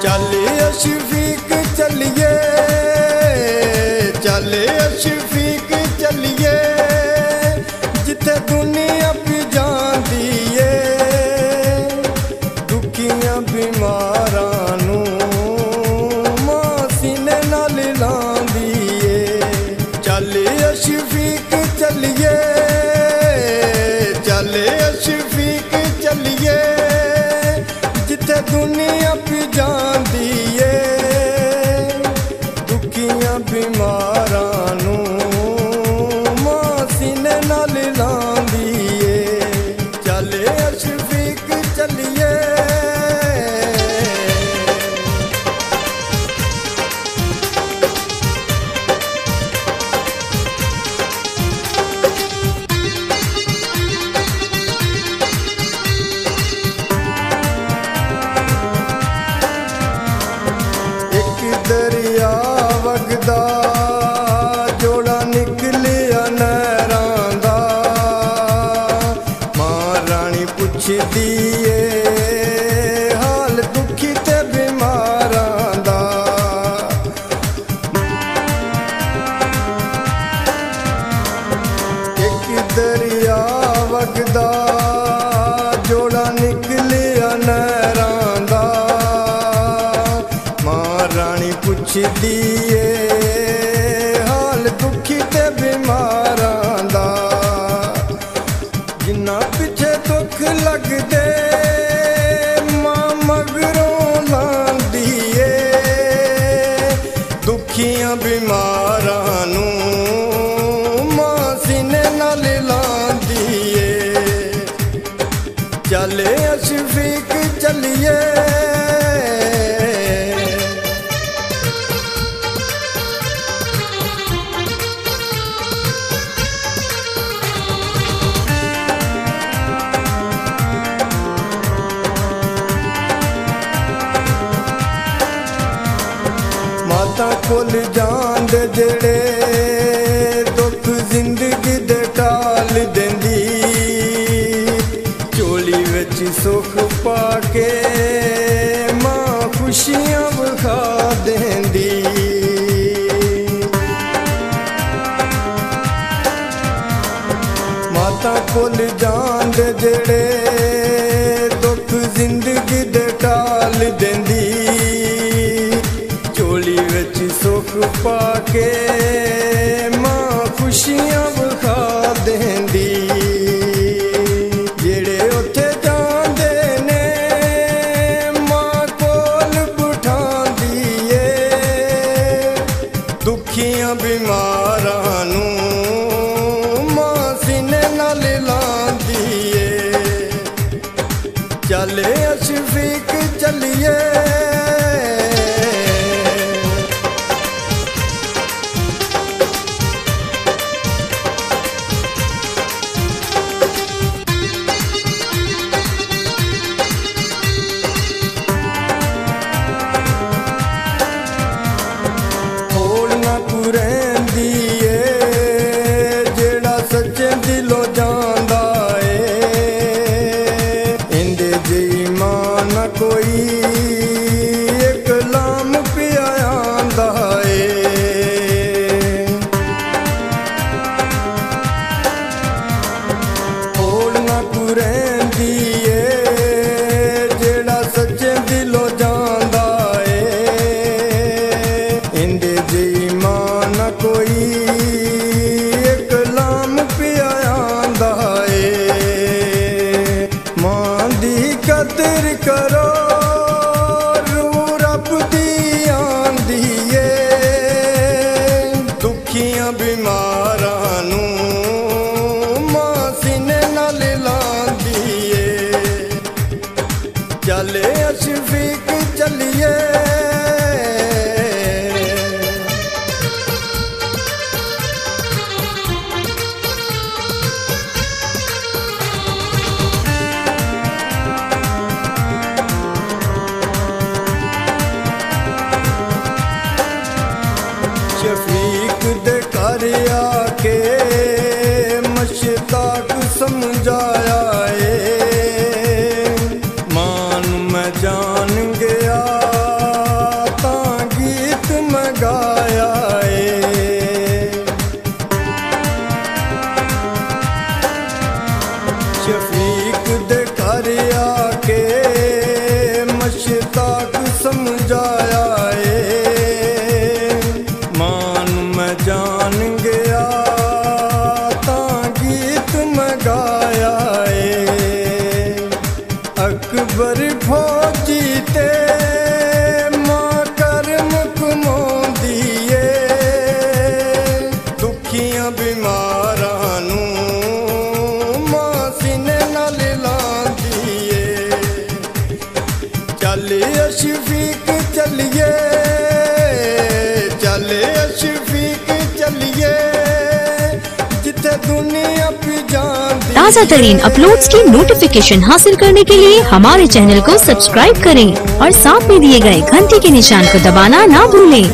चलिए शफीक चलिए, चलिए शफीक चलिए, जिथे दुनिया भी जांदी है, दुखियां बीमारां नूं मां सीने नाल लांदी है। चलिए शफीक चलिए, चलिए शफीक चलिए, जिथे दुनिया भी जांदी है, दुखियां बीमारां नूं मां सीने नाल लांदी है। चलिए शफीक चलिए, दरिया वगदा जोड़ा निकलिया नहरां दा, मां रानी पुछदी ए हाल दुखी ते बीमारां दा। एक दरिया वगदा जोड़ा निकलिया नहरां दा, रानी पुछदी ए हाल दुखी ते बीमारां दा। जिन्ना पिछे दुख लगदे मां मगरों लांदी ए, दुखियां बीमारां नूं मां सीने नाल लांदी ए। चलिए शफीक चलिए, माता कोल जांदे जेड़े दुख जिंदगी दे टाल देंदी, झोली विच सुख पाके मां खुशियां विखा देंदी। माता कोल जांदे जेड़े दुख जिंदगी दे टाल देंदी, झोली विच सुख पाके मां खुशियां विखा देंदी। जेड़े उत्थे जांदे ने मां कोल बिठांदी ए, दुखियां बीमारां नूं मां सीने नाल लांदी ए। चलिए शफीक चलिए, सच्चे दिलों जांदा ए, इंदे जी मां ना कोई एक लाम पिया आंदा ए। होड़ ना कुरैंदी ए, जेड़ा सच्चे दिलों जांदा ए, इंदे जी मां ना कोई कदर करो रूह रब दी आंदी ए, दुखियां बीमारां नूं मां सीने नाल लांदी ए। चलिए शफीक चलिए, शफीक दे घर आके मुश्ताक समझाया ए, मान मैं जान गया फौजी ते मां करम कमाउंदीए दुखियां बीमारां नूं मां सीने नाल लांदीए चल शफीक चलिए चल शफीक चलिए जिथे दुनिया पे जांदी। ताज़ा तरीन अपलोड्स की नोटिफिकेशन हासिल करने के लिए हमारे चैनल को सब्सक्राइब करें और साथ में दिए गए घंटी के निशान को दबाना ना भूलें।